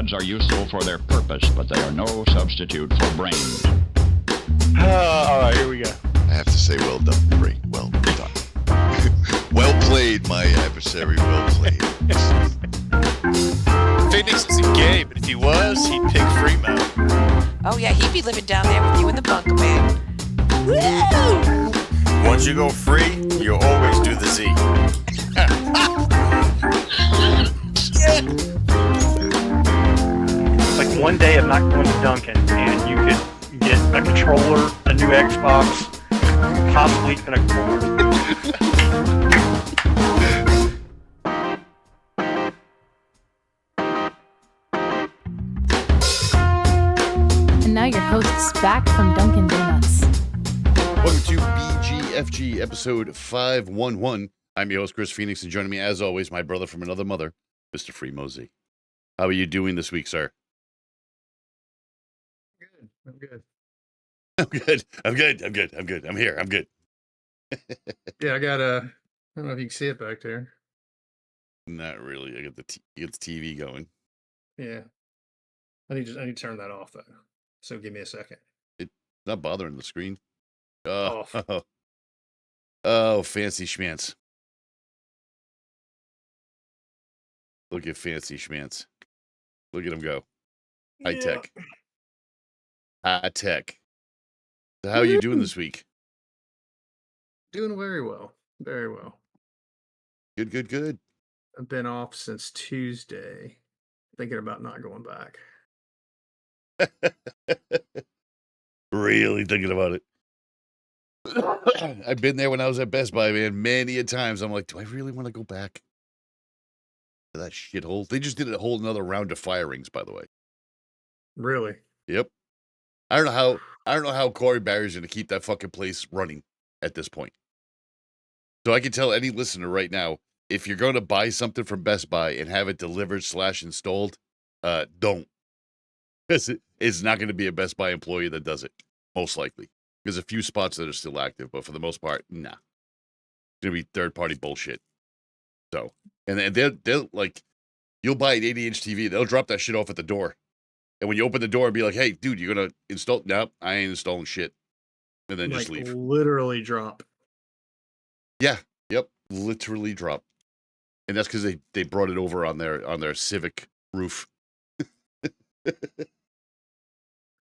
methods are useful for their purpose, but they are no substitute for brains. All right, here we go. I have to say, well done, Ray. Well done. Well played, my adversary. Well played. Phoenix isn't gay, but if he was, he'd pick Fremo. Oh yeah, he'd be living down there with you in the bunker, man. Woo! Once you go free, you always do the Z. Like one day I'm not going to Duncan, and you could get a controller, a new Xbox, possibly even a cord. And now your hosts back from Dunkin' Donuts. Welcome to BGFG episode 511. I'm your host, Chris Phoenix, and joining me, as always, my brother from another mother, Mr. Free Mosey. How are you doing this week, sir? Good. I'm good. I'm here. I'm good. Yeah, I got I don't know if you can see it back there. Not really. I got the TV going. Yeah. I need to turn that off though. So give me a second. It's not bothering the screen. Off. Oh, fancy schmance. Look at fancy schmance. Look at him go. High tech. High tech. So how are you doing this week? Doing very well. Very well. Good. I've been off since Tuesday. Thinking about not going back. Really thinking about it. I've been there when I was at Best Buy, man, many a times. I'm like, do I really want to go back to that shithole? They just did a whole another round of firings, by the way. Really? Yep. I don't know how Corey Barry's going to keep that fucking place running at this point. So I can tell any listener right now, if you're going to buy something from Best Buy and have it delivered / installed, don't. Because it's not going to be a Best Buy employee that does it, most likely. There's a few spots that are still active, but for the most part, nah. It's going to be third-party bullshit. So, and they're like, you'll buy an 80-inch TV, they'll drop that shit off at the door. And when you open the door and be like, hey, dude, you're going to install? Nope, I ain't installing shit. And then just leave. Literally drop. Yeah, yep, literally drop. And that's because they brought it over on their Civic roof.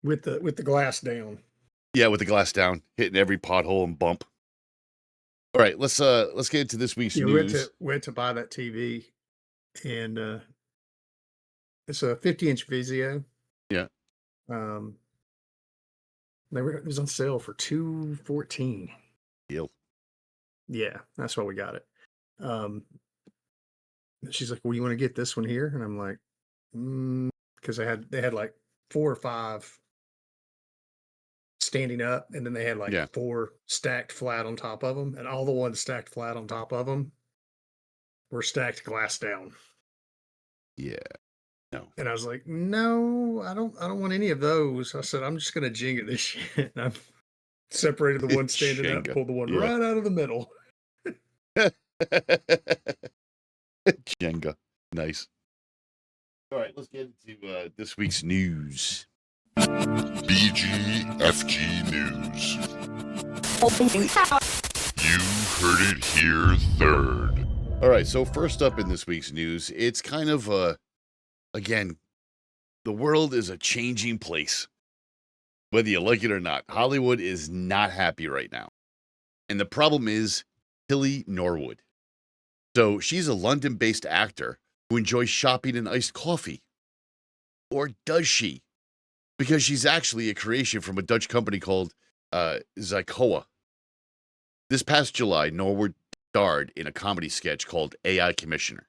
With the glass down. Yeah, with the glass down, hitting every pothole and bump. All right, let's get into this week's news. Went to buy that TV, and it's a 50-inch Vizio. Yeah. It was on sale for $214. Deal. Yeah, that's why we got it. She's like, "Well, you want to get this one here?" And I'm like, because they had like 4 or 5 standing up, and then they had like 4 stacked flat on top of them, and all the ones stacked flat on top of them were stacked glass down. Yeah. No. And I was like, "No, I don't want any of those." I said, "I'm just gonna Jenga this shit." And I've separated the one standing up, pulled the one right out of the middle. Jenga. Nice. All right, let's get into this week's news. BGFG News. You heard it here third. All right, so first up in this week's news, it's kind of, again, the world is a changing place. Whether you like it or not, Hollywood is not happy right now. And the problem is Tilly Norwood. So she's a London-based actor who enjoys shopping and iced coffee. Or does she? Because she's actually a creation from a Dutch company called Zykoa. This past July, Norwood starred in a comedy sketch called AI Commissioner.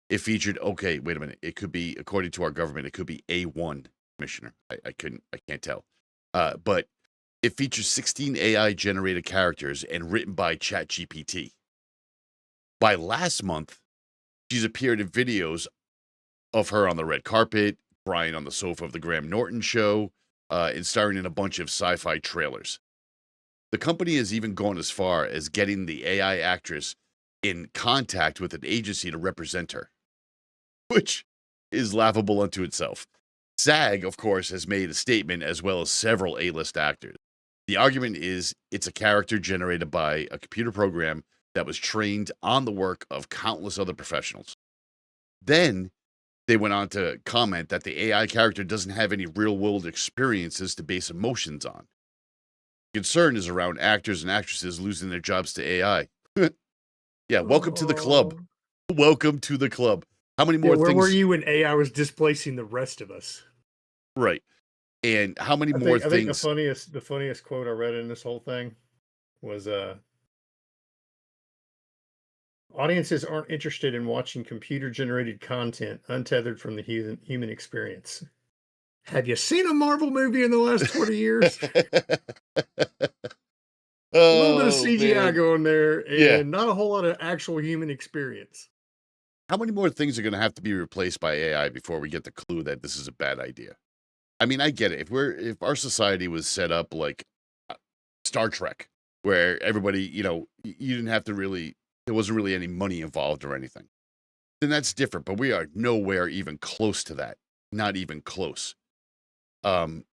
It featured, okay, wait a minute. It could be, according to our government, it could be A1 Commissioner. I can't tell. But it features 16 AI-generated characters and written by ChatGPT. By last month, she's appeared in videos of her on the red carpet, crying on the sofa of the Graham Norton show, and starring in a bunch of sci-fi trailers. The company has even gone as far as getting the AI actress in contact with an agency to represent her. Which, is laughable unto itself. SAG, of course, has made a statement as well as several A-list actors. The argument is it's a character generated by a computer program that was trained on the work of countless other professionals. Then they went on to comment that the AI character doesn't have any real-world experiences to base emotions on. The concern is around actors and actresses losing their jobs to AI. Yeah, welcome to the club. Welcome to the club. How many more where things? were you when AI was displacing the rest of us? Right. And how many I more think things? the funniest quote I read in this whole thing was audiences aren't interested in watching computer generated content untethered from the human experience. Have you seen a Marvel movie in the last 20 years? A little bit of CGI man. going there and Yeah. not a whole lot of actual human experience. How many more things are going to have to be replaced by AI before we get the clue that this is a bad idea? I mean, I get it. If our society was set up like Star Trek, where everybody, you didn't have to really, there wasn't really any money involved or anything, then that's different. But we are nowhere even close to that. Not even close. And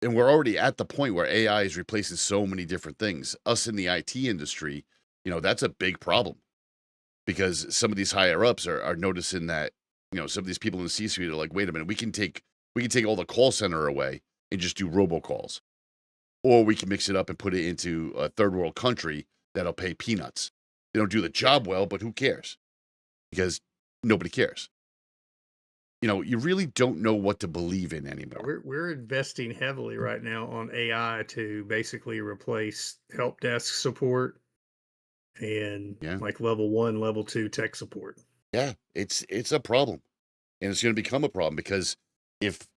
we're already at the point where AI is replacing so many different things. Us in the IT industry, that's a big problem because some of these higher ups are noticing that, some of these people in the C-suite are like, wait a minute, we can take all the call center away and just do robocalls. Or we can mix it up and put it into a third world country that'll pay peanuts. They don't do the job well, but who cares? Because nobody cares. You really don't know what to believe in anymore. We're investing heavily right now on AI to basically replace help desk support and like level 1, level 2 tech support. Yeah, it's a problem. And it's going to become a problem because if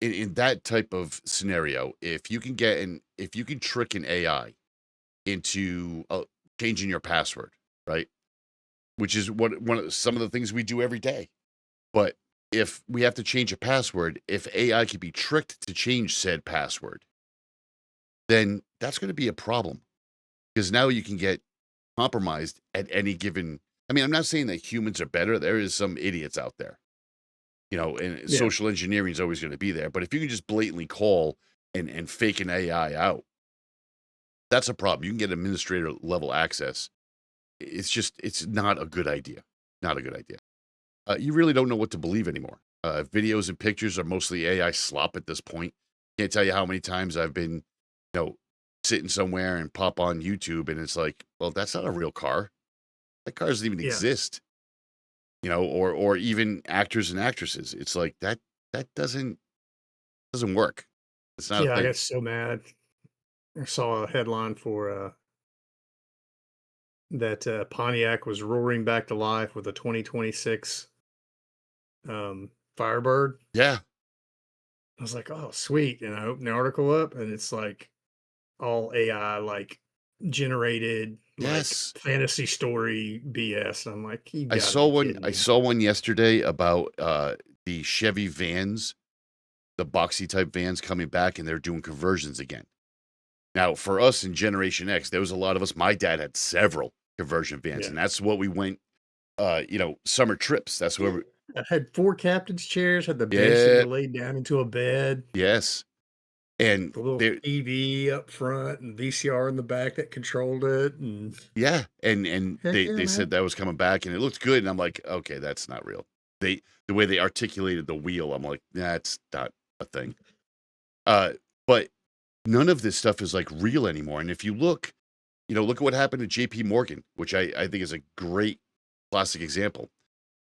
in that type of scenario, if you can trick an AI into changing your password, right? Which is some of the things we do every day. But if we have to change a password, if AI can be tricked to change said password, then that's going to be a problem because now you can get compromised at any given. I mean, I'm not saying that humans are better. There is some idiots out there, and social engineering is always going to be there. But if you can just blatantly call and fake an AI out, that's a problem. You can get administrator level access. It's not a good idea. Not a good idea. You really don't know what to believe anymore. Videos and pictures are mostly AI slop at this point. Can't tell you how many times I've been, sitting somewhere and pop on YouTube and it's like, well, that's not a real car. That car doesn't even exist. Or even actors and actresses. It's like that doesn't work. It's not a I thing. got so mad. I saw a headline for that Pontiac was roaring back to life with a 2026 Firebird. Yeah. I was like, oh, sweet. And I opened the article up and it's like all AI, like generated, Yes. like fantasy story BS. And I'm like, I saw one yesterday about the Chevy vans, the boxy type vans coming back, and they're doing conversions again. Now, for us in Generation X, there was a lot of us. My dad had several conversion vans, and that's what we went, summer trips. That's where I had 4 captain's chairs, had the bench that you laid down into a bed. Yes. And the little TV up front and VCR in the back that controlled it. And and they said that was coming back and it looked good. And I'm like, okay, that's not real. The way they articulated the wheel, I'm like, that's not a thing. But none of this stuff is like real anymore. And if you look, look at what happened to JP Morgan, which I think is a great classic example.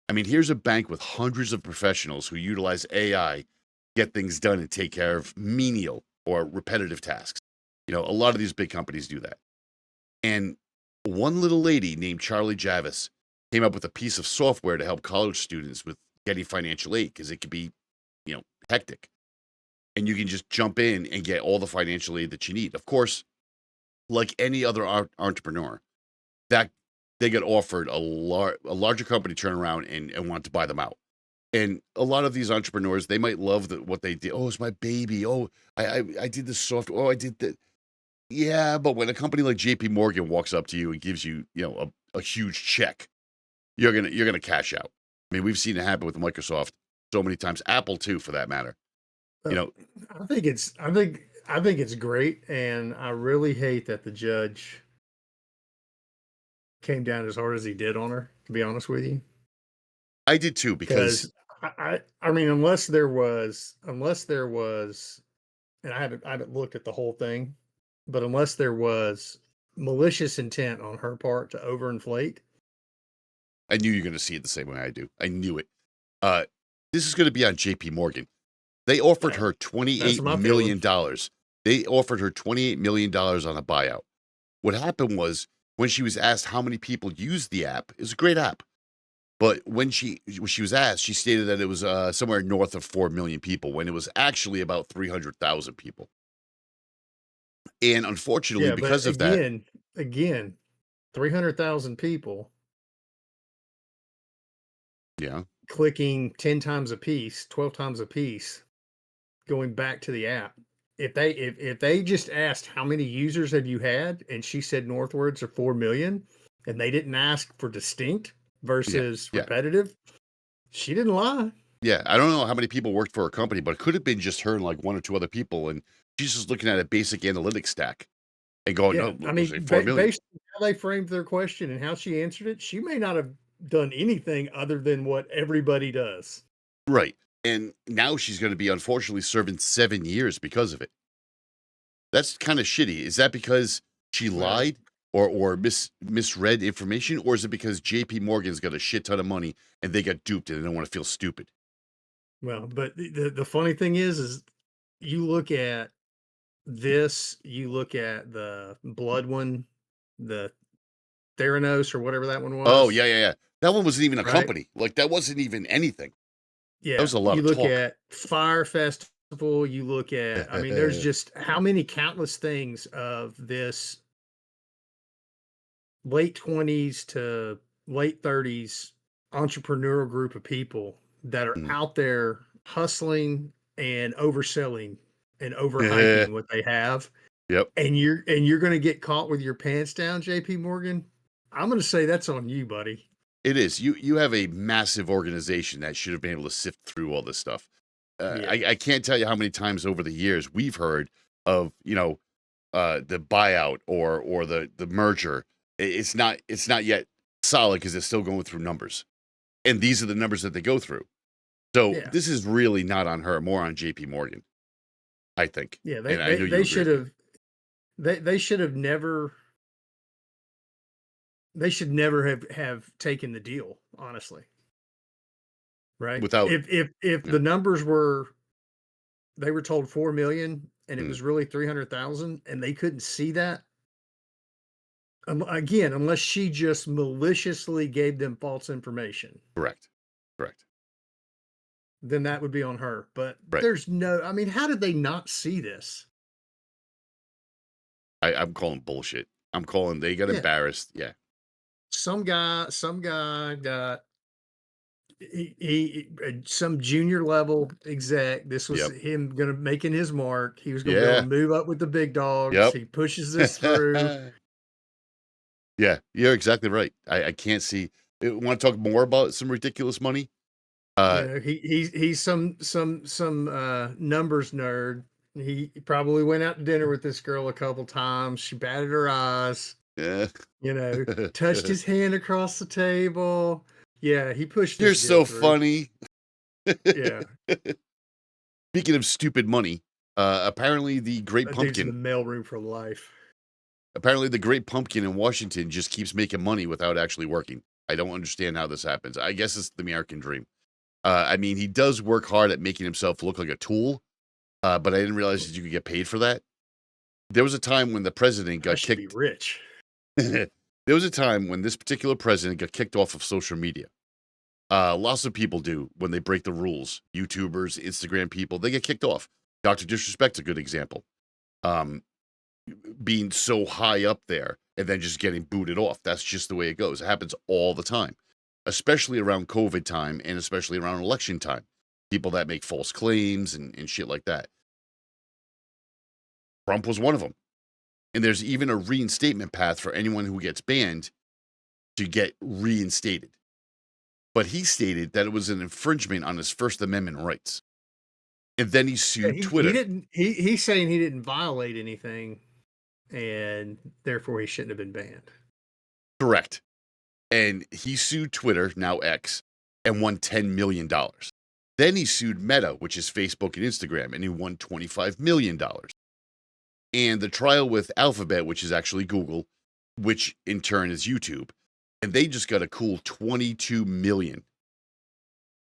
I mean, here's a bank with hundreds of professionals who utilize AI, get things done and take care of menial or repetitive tasks. A lot of these big companies do that. And one little lady named Charlie Javis came up with a piece of software to help college students with getting financial aid because it could be, hectic. And you can just jump in and get all the financial aid that you need. Of course, like any other entrepreneur, that they get offered a larger company turn around and want to buy them out. And a lot of these entrepreneurs, they might love what they did. Oh, it's my baby. Oh, I did this software. Oh, I did that. Yeah, but when a company like JP Morgan walks up to you and gives you, a huge check, you're gonna cash out. I mean, we've seen it happen with Microsoft so many times. Apple too, for that matter. You know, I think it's great, and I really hate that the judge came down as hard as he did on her. To be honest with you, I did too because I mean, unless there was, and I haven't looked at the whole thing, but unless there was malicious intent on her part to overinflate. I knew you were going to see it the same way I do. I knew it. This is going to be on JP Morgan. They offered her $28 million. They offered her $28 million on a buyout. What happened was when she was asked how many people use the app, it's a great app. But when she was asked, she stated that it was somewhere north of 4 million people when it was actually about 300,000 people. And unfortunately, because of that, again, 300,000 people. Yeah. Clicking 10 times a piece, 12 times a piece, going back to the app. If they just asked how many users have you had, and she said northwards of 4 million, and they didn't ask for distinct versus repetitive, she didn't lie. Yeah, I don't know how many people worked for her company, but it could have been just her and like one or two other people, and she's just looking at a basic analytics stack and going, Yeah, "No, I mean, 4 million." based on how they framed their question and how she answered it, she may not have done anything other than what everybody does. Right. And now she's going to be unfortunately serving 7 years because of it. That's kind of shitty. Is that because she lied or misread information, or is it because JP Morgan's got a shit ton of money and they got duped and they don't want to feel stupid? Well, but the funny thing is you look at this, you look at the blood one, the Theranos or whatever that one was. Oh, yeah. That one wasn't even a Right? company. Like, that wasn't even anything. Yeah. That was a lot You of look talk. at Fire Festival, you look at, I mean, there's just how many countless things of this late 20s to late 30s entrepreneurial group of people that are out there hustling and overselling and overhyping what they have. Yep. And you're going to get caught with your pants down, JP Morgan. I'm going to say that's on you, buddy. It is. You have a massive organization that should have been able to sift through all this stuff. I can't tell you how many times over the years we've heard of, the buyout or the merger. It's not yet solid because it's still going through numbers. And these are the numbers that they go through. So this is really not on her, more on JP Morgan, I think. Yeah, they should have never have taken the deal, honestly. Right? Without if the numbers were, they were told 4 million and it was really 300,000 and they couldn't see that. Again, unless she just maliciously gave them false information. Correct. Then that would be on her. But Right. there's no, I mean, how did they not see this? I'm calling bullshit. I'm calling they got embarrassed. Yeah. Some guy got some junior level exec. This was him making his mark. He was gonna move up with the big dogs. Yep. He pushes this through. Yeah, you're exactly right. I can't see. Want to talk more about some ridiculous money? He's some numbers nerd. He probably went out to dinner with this girl a couple times. She batted her eyes. Yeah. Touched his hand across the table. Yeah, he pushed. You're so funny. Yeah. Speaking of stupid money, apparently the Great That dude's in Pumpkin. the mailroom for life. Apparently the Great Pumpkin in Washington just keeps making money without actually working. I don't understand how this happens. I guess it's the American dream. I mean, he does work hard at making himself look like a tool, but I didn't realize that you could get paid for that. There was a time when the president got kicked. Be rich. There was a time when this particular president got kicked off of social media. Lots of people do when they break the rules. YouTubers, Instagram people, they get kicked off. Dr. Disrespect's a good example. Being so high up there and then just getting booted off. That's just the way it goes. It happens all the time, especially around COVID time and especially around election time. People that make false claims and shit like that. Trump was one of them. And there's even a reinstatement path for anyone who gets banned to get reinstated. but he stated that it was an infringement on his First Amendment rights. And then he sued Twitter. He's saying he didn't violate anything, and therefore he shouldn't have been banned. Correct. And he sued Twitter, now X, and won $10 million. Then he sued Meta, which is Facebook and Instagram, and he won $25 million. And the trial with Alphabet, which is actually Google, which in turn is YouTube, and they just got a cool $22 million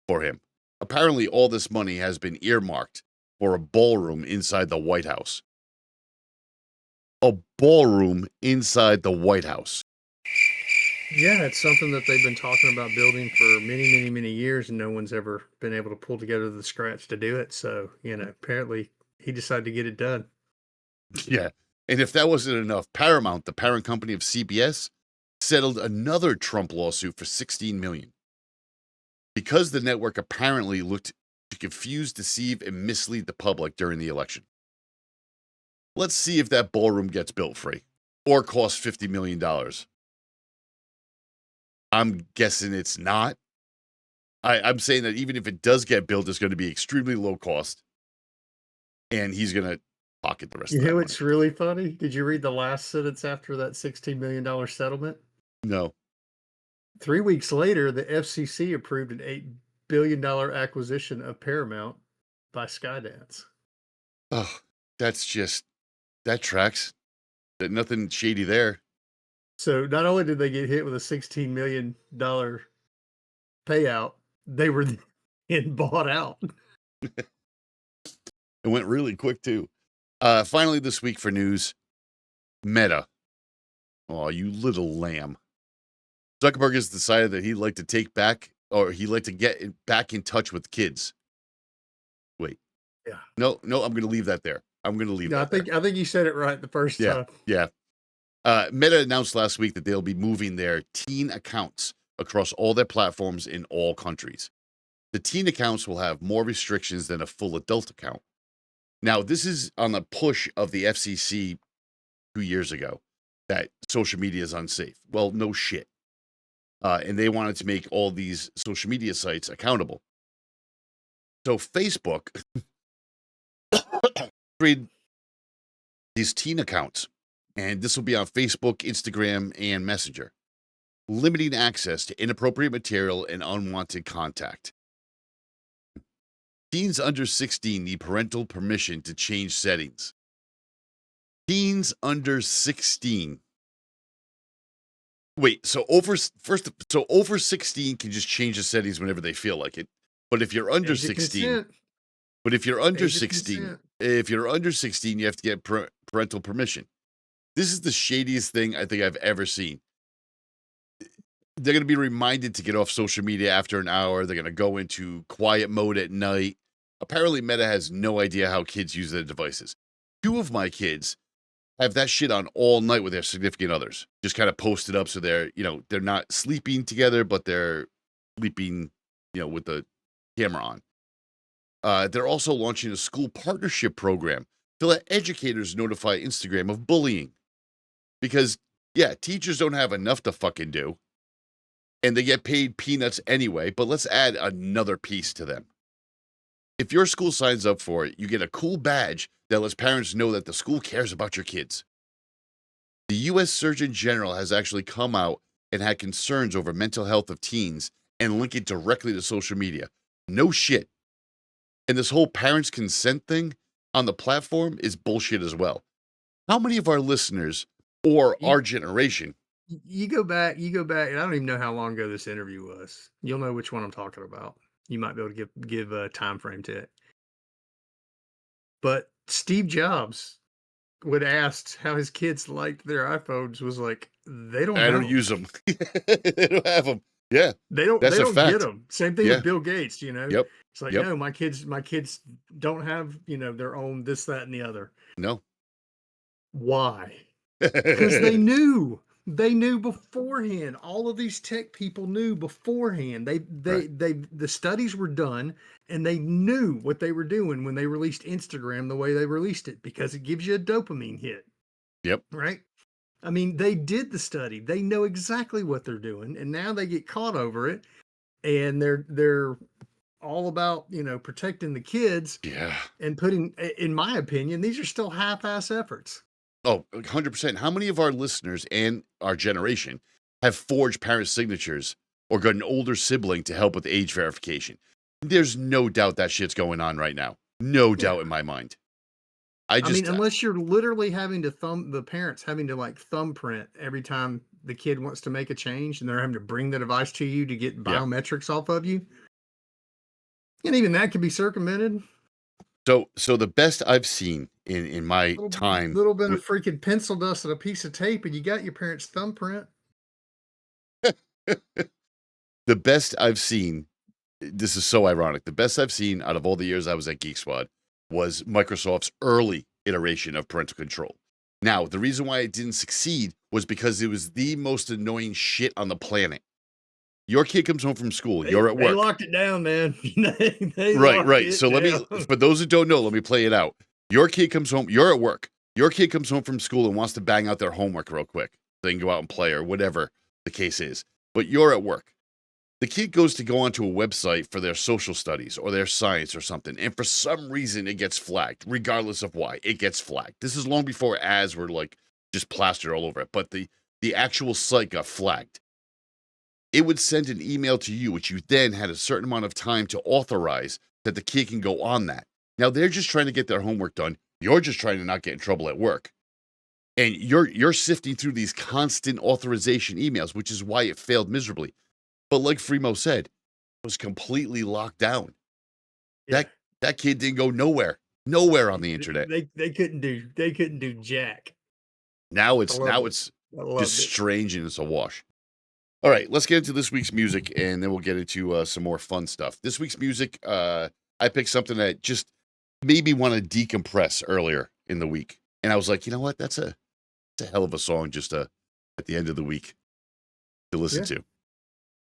for him. Apparently, all this money has been earmarked for a ballroom inside the White House. A ballroom inside the White House. Yeah, it's something that they've been talking about building for many, many, many years, and no one's ever been able to pull together the scratch to do it. So, apparently he decided to get it done. Yeah. And if that wasn't enough, Paramount, the parent company of CBS, settled another Trump lawsuit for $16 million. Because the network apparently looked to confuse, deceive, and mislead the public during the election. Let's see if that ballroom gets built free or costs $50 million. I'm guessing it's not. I'm saying that even if it does get built, it's going to be extremely low cost. And he's going to pocket the rest of that money. What's really funny? Did you read the last sentence after that $16 million settlement? No. 3 weeks later, the FCC approved an $8 billion acquisition of Paramount by Skydance. Oh, that tracks. There's nothing shady there. So not only did they get hit with a $16 million payout, they were then bought out. It went really quick, too. Finally, this week for news, Meta. Oh, you little lamb. Zuckerberg has decided that he'd like to get back in touch with kids. Wait. Yeah. No, I'm going to leave that there. I think you said it right the first time. Yeah. Meta announced last week that they'll be moving their teen accounts across all their platforms in all countries. The teen accounts will have more restrictions than a full adult account. Now, this is on the push of the FCC 2 years ago that social media is unsafe. Well, no shit. And they wanted to make all these social media sites accountable. So Facebook created these teen accounts, and this will be on Facebook, Instagram, and Messenger, limiting access to inappropriate material and unwanted contact. Teens under 16 need parental permission to change settings. Teens under 16. Wait, so over 16 can just change the settings whenever they feel like it. But if you're under 16, if you're under 16, you have to get parental permission. This is the shadiest thing I think I've ever seen. They're going to be reminded to get off social media after an hour. They're going to go into quiet mode at night. Apparently, Meta has no idea how kids use their devices. 2 of my kids have that shit on all night with their significant others. Just kind of post it up so they're not sleeping together, but they're sleeping, with the camera on. They're also launching a school partnership program to let educators notify Instagram of bullying. Because, teachers don't have enough to fucking do. And they get paid peanuts anyway, but let's add another piece to them. If your school signs up for it, you get a cool badge that lets parents know that the school cares about your kids. The U.S. Surgeon General has actually come out and had concerns over mental health of teens and link it directly to social media. No shit. And this whole parents' consent thing on the platform is bullshit as well. How many of our listeners or our generation? You go back, and I don't even know how long ago this interview was. You'll know which one I'm talking about. You might be able to give a time frame to it. But Steve Jobs, when asked how his kids liked their iPhones, was like, "I don't use them. They don't have them. Yeah, they don't. That's they a don't fact. get them. Same thing with Bill Gates. Yep. It's like, no, my kids don't have their own this, that, and the other. No. Why? Because they knew. They knew beforehand. All of these tech people knew beforehand. The studies were done, and they knew what they were doing when they released Instagram the way they released it, because it gives you a dopamine hit. Yep. Right? I mean, they did the study. They know exactly what they're doing, and now they get caught over it. and they're all about, protecting the kids Yeah. and putting, in my opinion, these are still half-ass efforts. Oh, 100%. How many of our listeners and our generation have forged parent signatures or got an older sibling to help with age verification? There's no doubt that shit's going on right now. No doubt in my mind. I mean, unless you're literally having to the parents having to like thumbprint every time the kid wants to make a change, and they're having to bring the device to you to get biometrics off of you. And even that can be circumvented. So the best I've seen in my time, little bit of freaking pencil dust and a piece of tape, and you got your parents' thumbprint. the best I've seen, this is so ironic. The best I've seen out of all the years I was at Geek Squad was Microsoft's early iteration of parental control. Now, the reason why it didn't succeed was because it was the most annoying shit on the planet. Your kid comes home from school, you're at work. They locked it down, man. Right. So let me, for those who don't know, let me play it out. Your kid comes home, you're at work. Your kid comes home from school and wants to bang out their homework real quick. They can go out and play or whatever the case is. But you're at work. The kid goes to go onto a website for their social studies or their science or something, and for some reason it gets flagged, regardless of why. It gets flagged. This is long before ads were like just plastered all over it, but the actual site got flagged. It would send an email to you, which you then had a certain amount of time to authorize that the kid can go on that. Now they're just trying to get their homework done. You're just trying to not get in trouble at work. And you're sifting through these constant authorization emails, which is why it failed miserably. But like Fremo said, it was completely locked down. Yeah. That kid didn't go nowhere on the internet. They couldn't do jack. Now it's just strange and it's a wash. All right, let's get into this week's music, and then we'll get into some more fun stuff. This week's music, I picked something that just made me want to decompress earlier in the week, and I was like, you know what? That's a hell of a song just at the end of the week to listen to.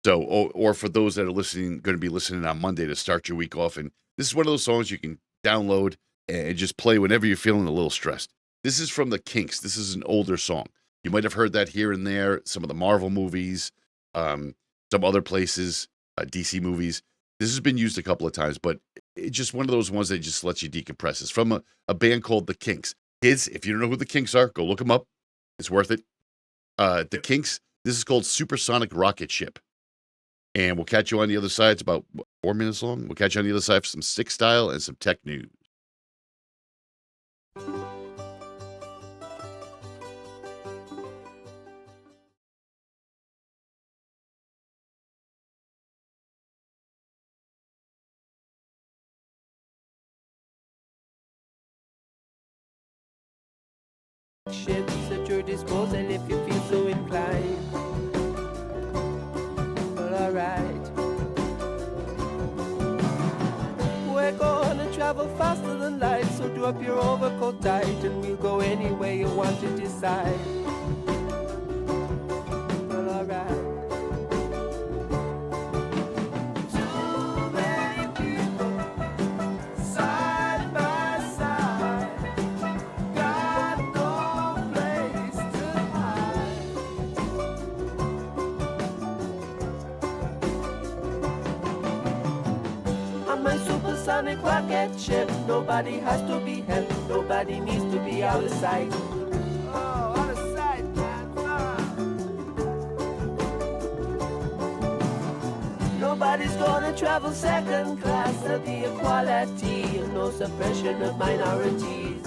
So, or for those that are going to be listening on Monday to start your week off, and this is one of those songs you can download and just play whenever you're feeling a little stressed. This is from the Kinks. This is an older song. You might have heard that here and there, some of the Marvel movies, some other places, DC movies. This has been used a couple of times, but it's just one of those ones that just lets you decompress. It's from a band called the Kinks. Kids, if you don't know who the Kinks are, go look them up. It's worth it. The Kinks, this is called Supersonic Rocketship. And we'll catch you on the other side. It's about 4 minutes long. We'll catch you on the other side for some stick style and some tech news. Ships at your disposal if you feel so inclined. Well, alright. We're gonna travel faster than light, so do up your overcoat tight, and we'll go anywhere you want to decide. Well, alright. Supersonic rocket ship, nobody has to be helped, nobody needs to be out of sight. Oh, out of sight, man. Nobody's gonna travel second class, there'll be equality and no suppression of minorities.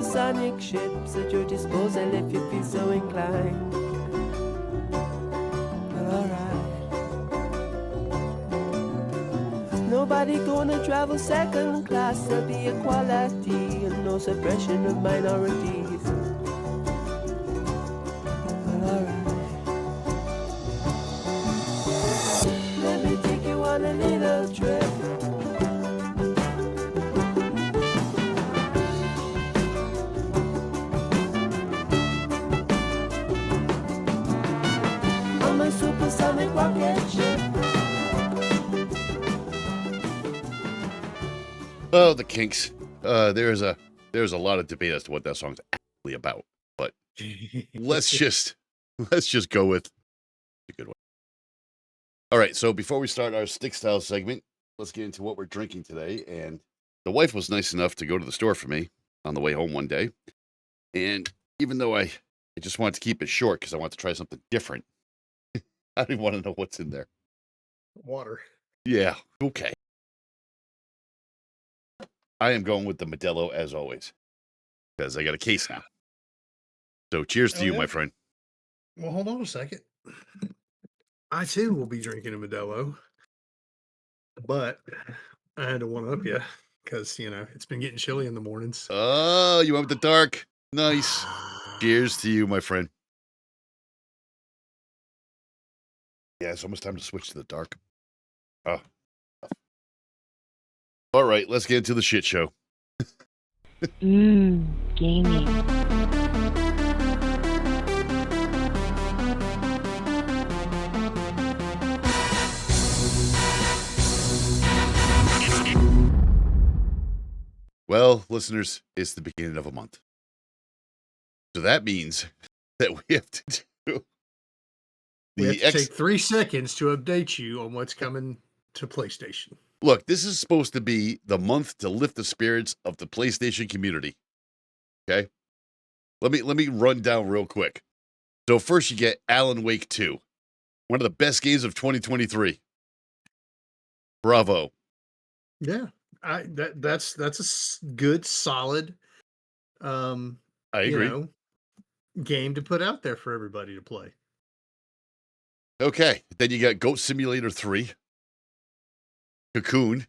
supersonic ships at your disposal if you feel so inclined. Nobody gonna travel second class, there'll be equality and no suppression of minorities. Let me take you on a little trip. On my supersonic rocket ship. Oh, the Kinks. There's a lot of debate as to what that song's actually about, but let's just go with a good one. All right, so before we start our stick style segment, let's get into what we're drinking today. And the wife was nice enough to go to the store for me on the way home one day, and even though I just wanted to keep it short because I want to try something different, I didn't want to know what's in there. Water. Yeah, okay. I am going with the Modelo as always, because I got a case now. So cheers to you, my friend. Well, hold on a second. I too will be drinking a Modelo, but I had to one up you because it's been getting chilly in the mornings. Oh, you went with the dark. Nice. Cheers to you, my friend. Yeah, it's almost time to switch to the dark. Oh. All right, let's get into the shit show. Gaming. Well, listeners, it's the beginning of a month. So that means that we have to do we have to take 3 seconds to update you on what's coming to PlayStation. Look, this is supposed to be the month to lift the spirits of the PlayStation community. Okay? Let me run down real quick. So first you get Alan Wake 2. One of the best games of 2023. Bravo. Yeah. That's a good, solid I agree. Game to put out there for everybody to play. Okay. Then you got Goat Simulator 3. Cocoon,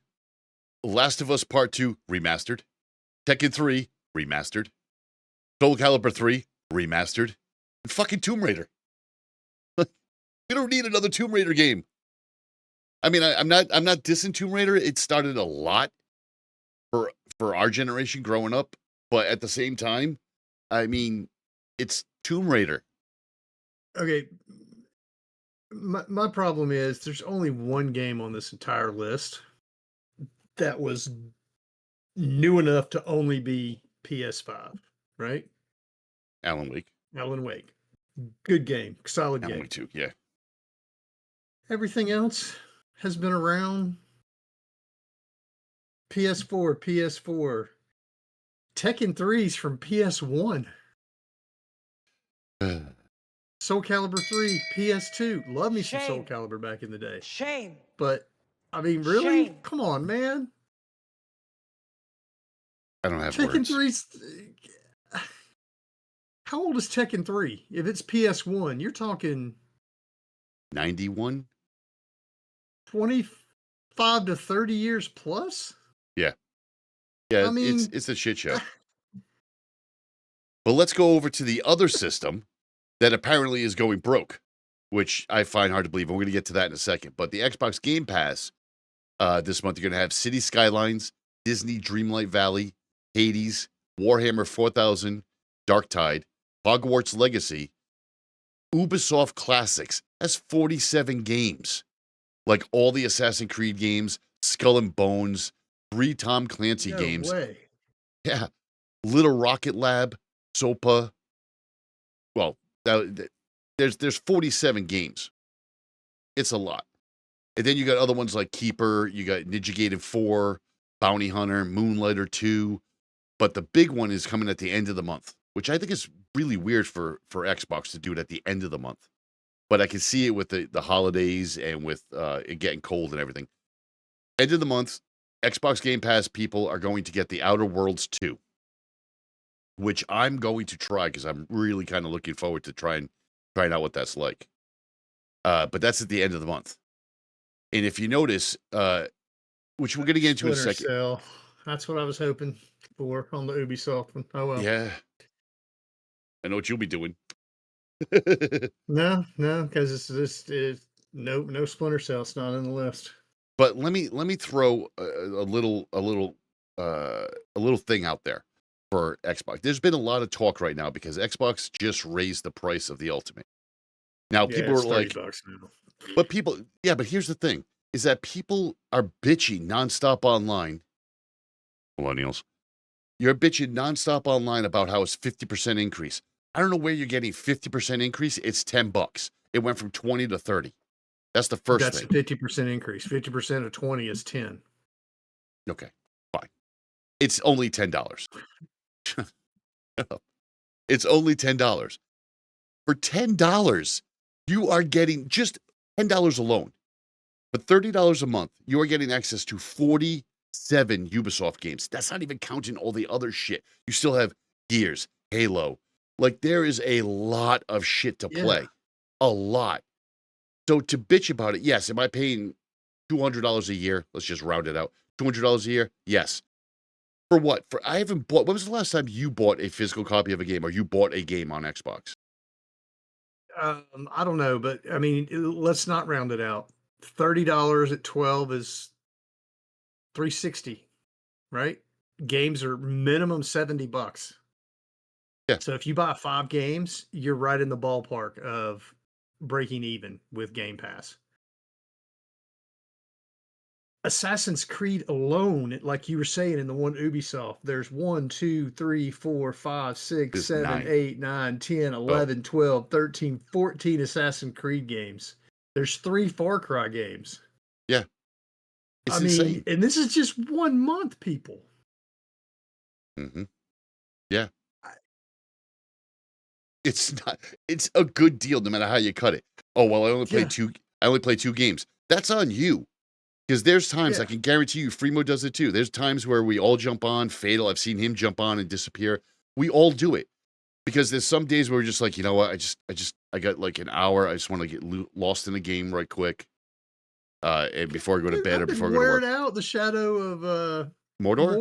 Last of Us Part 2 remastered, Tekken 3 remastered, Soul Calibur 3 remastered, and fucking Tomb Raider. We don't need another Tomb Raider game. I mean, I'm not dissing Tomb Raider. It started a lot for our generation growing up, but at the same time, I mean, it's Tomb Raider. Okay. My problem is there's only one game on this entire list that was new enough to only be PS5, right? Alan Wake. Good game. Solid game. Alan Wake 2, yeah. Everything else has been around. PS4. Tekken 3's from PS1. Soul Calibur 3, PS2. Love me some Soul Calibur back in the day. Shame. But, I mean, really? Shame. Come on, man. I don't have Tekken words. 3's... How old is Tekken 3? If it's PS1, you're talking... 91? 25 to 30 years plus? Yeah. Yeah, I mean, it's a shit show. But let's go over to the other system that apparently is going broke, which I find hard to believe. And we're going to get to that in a second. But the Xbox Game Pass this month, you're going to have City Skylines, Disney Dreamlight Valley, Hades, Warhammer 4000, Darktide, Hogwarts Legacy, Ubisoft Classics. That's 47 games. Like all the Assassin's Creed games, Skull and Bones, 3 Tom Clancy games. Way. Yeah. Little Rocket Lab, SOPA. Well, there's 47 games. It's a lot. And then you got other ones like Keeper, you got Ninja Gaiden 4, Bounty Hunter, Moonlighter 2. But the big one is coming at the end of the month, which I think is really weird for Xbox to do it at the end of the month. But I can see it with the holidays and with it getting cold and everything. End of the month, Xbox Game Pass people are going to get The Outer Worlds 2. which I'm going to try because I'm really kind of looking forward to trying out what that's like. But that's at the end of the month. And if you notice, which we're going to get into in a Splinter second. Cell. That's what I was hoping for on the Ubisoft one. Oh well. Yeah. I know what you'll be doing. No, because it's no Splinter Cell. It's not on the list. But let me throw a little thing out there for Xbox. There's been a lot of talk right now because Xbox just raised the price of the Ultimate. Now people it's are like, $30 now. but here's the thing: is that people are bitching nonstop online. Millennials, you're bitching nonstop online about how it's 50% increase. I don't know where you're getting 50% increase. It's $10. It went from 20 to 30. That's the first That's thing. a 50% increase. 50% of 20 is 10. Okay, fine. It's only $10. It's only $10. For $10, you are getting just $10 alone. But $30 a month, you are getting access to 47 Ubisoft games. That's not even counting all the other shit. You still have Gears, Halo. Like, there is a lot of shit to play. A lot. So to bitch about it, yes, am I paying $200 a year? Let's just round it out. $200 a year? Yes. For what? I haven't bought. When was the last time you bought a physical copy of a game or you bought a game on Xbox? I don't know, but I mean, let's not round it out. $30 at 12 is $360, right? Games are minimum $70. Yeah. So if you buy 5 games, you're right in the ballpark of breaking even with Game Pass. Assassin's Creed alone, like you were saying in the one Ubisoft, there's 1, 2, 3, 4, 5, 6, There's 7, 9. 8, 9, 10, 11, 12, 13, 14 Assassin's Creed games. There's 3 Far Cry games. Yeah. It's I mean, insane. and this is just 1 month, people. Mm-hmm. Yeah. It's a good deal no matter how you cut it. Oh, well, I only played 2 games. That's on you. Because there's times I can guarantee you Freemo does it too. There's times where we all jump on Fatal. I've seen him jump on and disappear. We all do it. Because there's some days where we're just like, you know what? I got like an hour. I just want to get lost in the game right quick. And before I go to bed or before I go to work. Out the shadow of Mordor?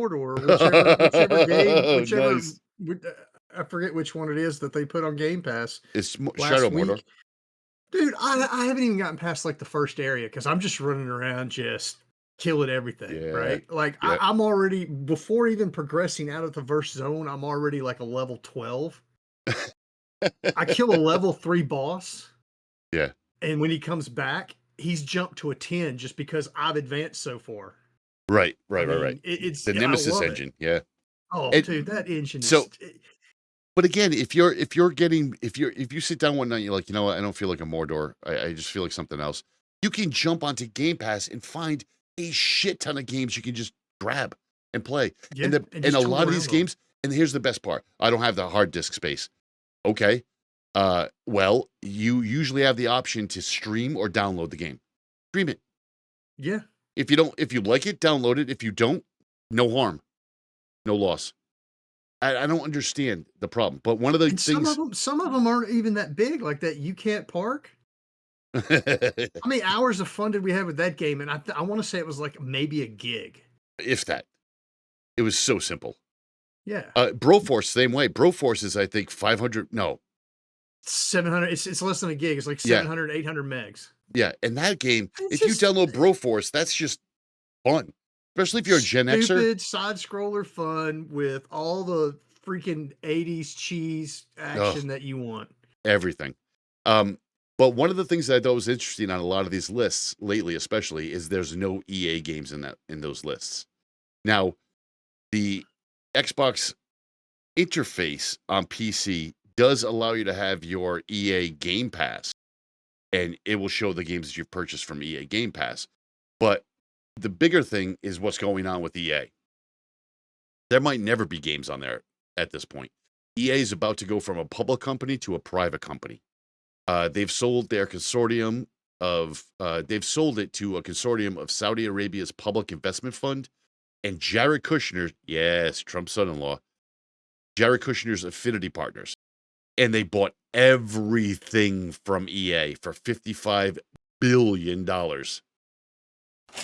whichever game, Nice. I forget which one it is that they put on Game Pass. It's last Shadow week. Mordor. Dude, I haven't even gotten past like the first area because I'm just running around just killing everything, right? Like I'm already, before even progressing out of the first zone, I'm already like a level 12. I kill a level 3 boss. Yeah. And when he comes back, he's jumped to a 10 just because I've advanced so far. Right. It's the Nemesis engine. Yeah. Oh, dude, that engine so, is. But again, if you sit down one night, you're like, you know what, I don't feel like a Mordor. I just feel like something else. You can jump onto Game Pass and find a shit ton of games you can just grab and play. Yeah, and a lot of these games, and here's the best part. I don't have the hard disk space. Okay. Well, you usually have the option to stream or download the game. Stream it. Yeah. If you like it, download it. If you don't, no harm. No loss. I don't understand the problem, but one of the things, some of them aren't even that big, like that. You can't park. How many hours of fun did we have with that game? And I want to say it was like maybe a gig, if that. It was so simple. Yeah. Broforce, same way. Broforce is, I think, 500. No, 700. It's less than a gig. It's like 700, 800 megs. Yeah, and that game, if you download Broforce, that's just fun. Especially if you're a Gen Xer. Stupid side-scroller fun with all the freaking 80s cheese action that you want. Everything. But one of the things that I thought was interesting on a lot of these lists lately, especially, is there's no EA games in those lists. Now, the Xbox interface on PC does allow you to have your EA Game Pass, and it will show the games that you've purchased from EA Game Pass. But the bigger thing is what's going on with EA. There might never be games on there at this point. EA is about to go from a public company to a private company. They've sold their consortium they've sold it to a consortium of Saudi Arabia's public investment fund, and Jared Kushner, yes, Trump's son-in-law, Jared Kushner's affinity partners, and they bought everything from EA for $55 billion.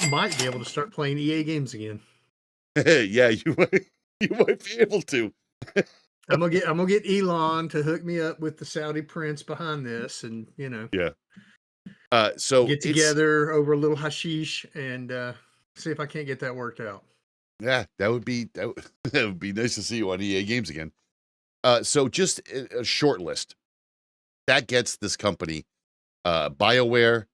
Might be able to start playing EA games again. Yeah, you might be able to. I'm gonna get Elon to hook me up with the Saudi prince behind this, and Yeah. So get together over a little hashish and see if I can't get that worked out. Yeah, that would be nice to see you on EA Games again. So just a short list that gets this company: BioWare,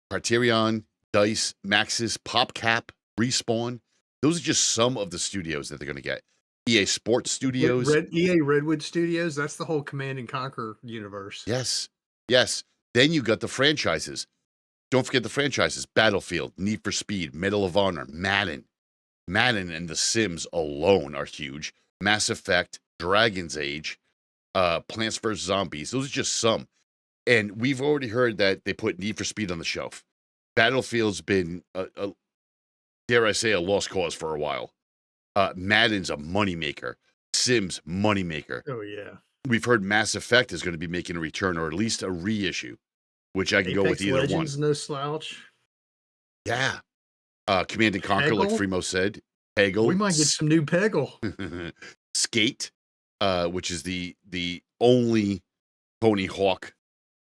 Criterion, Dice, Maxis, PopCap, Respawn. Those are just some of the studios that they're going to get. EA Sports Studios, EA Redwood Studios. That's the whole Command and Conquer universe. yes. Then you got the franchises. Don't forget the franchises: Battlefield, Need for Speed, Medal of Honor, Madden. Madden and The Sims alone are huge. Mass Effect, Dragon's Age, Plants vs. Zombies. Those are just some. And we've already heard that they put Need for Speed on the shelf. Battlefield's been, dare I say, a lost cause for a while. Madden's a moneymaker. Sims, moneymaker. Oh, yeah. We've heard Mass Effect is going to be making a return, or at least a reissue, which I can go with either Legends, one. no slouch. Yeah. Command and Conquer, like Peggle? Fremo said. Peggle. We might get some new Peggle. Skate, which is the only Tony Hawk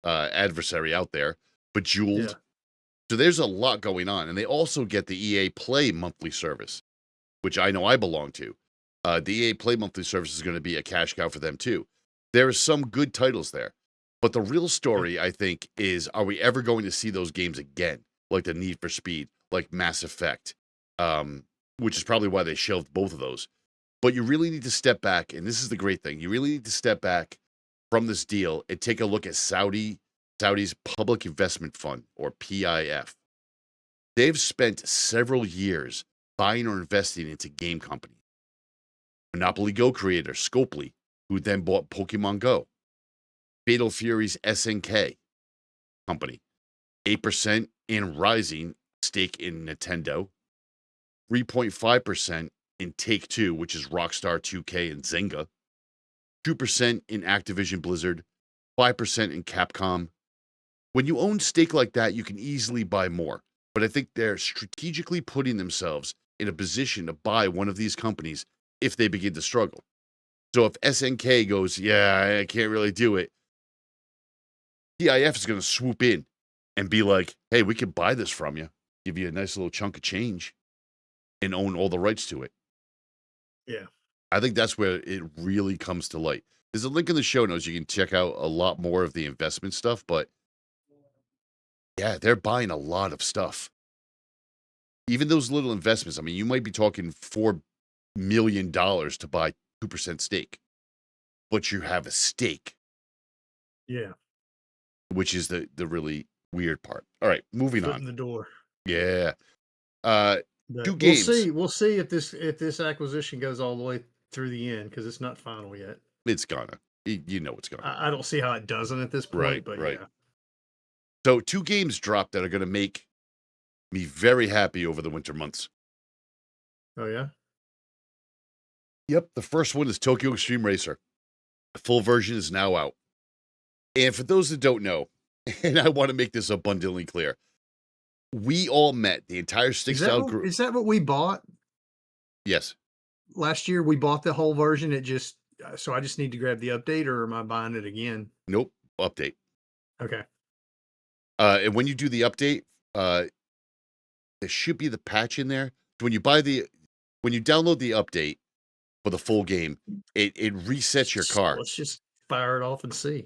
adversary out there, Bejeweled. Yeah. So there's a lot going on. And they also get the EA Play monthly service, which I know I belong to. The EA Play monthly service is going to be a cash cow for them too. There are some good titles there. But the real story, I think, is are we ever going to see those games again? Like the Need for Speed, like Mass Effect, which is probably why they shelved both of those. But you really need to step back, and this is the great thing. You really need to step back from this deal and take a look at Saudi's Public Investment Fund, or PIF. They've spent several years buying or investing into game companies. Monopoly Go creator Scopely, who then bought Pokemon Go. Fatal Fury's SNK company, 8% in Rising, stake in Nintendo, 3.5% in Take-Two, which is Rockstar, 2K, and Zynga, 2% in Activision Blizzard, 5% in Capcom. When you own stake like that, you can easily buy more. But I think they're strategically putting themselves in a position to buy one of these companies if they begin to struggle. So if SNK goes, yeah, I can't really do it, PIF is going to swoop in and be like, hey, we can buy this from you, give you a nice little chunk of change, and own all the rights to it. Yeah. I think that's where it really comes to light. There's a link in the show notes. You can check out a lot more of the investment stuff, but yeah, they're buying a lot of stuff. Even those little investments, I mean, you might be talking $4 million to buy 2% stake, but you have a stake. Yeah. Which is the really weird part. All right, moving Foot on. in the door. Yeah. But Two games. We'll see if this acquisition goes all the way through the end, because it's not final yet. It's gonna. You know it's gonna. I don't see how it doesn't at this point. Right, but right. Yeah. So 2 games dropped that are going to make me very happy over the winter months. Oh yeah. Yep. The first one is Tokyo Extreme Racer. The full version is now out. And for those that don't know, and I want to make this abundantly clear, we all met the entire Stick Style group. Is that what we bought Yes. last year? We bought the whole version. So I just need to grab the update, or am I buying it again? Nope. Update. Okay. And when you do the update, there should be the patch in there. When you download the update for the full game, it resets your car. Let's just fire it off and see.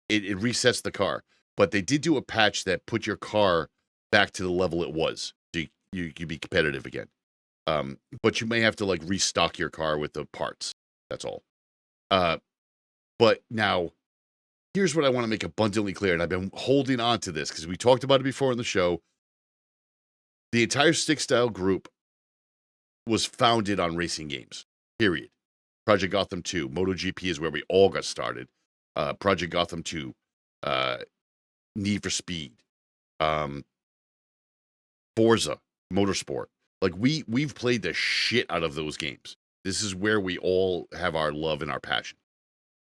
It resets the car. But they did do a patch that put your car back to the level it was. So you can be competitive again. But you may have to like restock your car with the parts. That's all. But now, here's what I want to make abundantly clear, and I've been holding on to this because we talked about it before in the show. The entire Stick Style group was founded on racing games, period. Project Gotham 2, MotoGP is where we all got started. Project Gotham 2, Need for Speed, Forza, Motorsport. Like, we've played the shit out of those games. This is where we all have our love and our passion.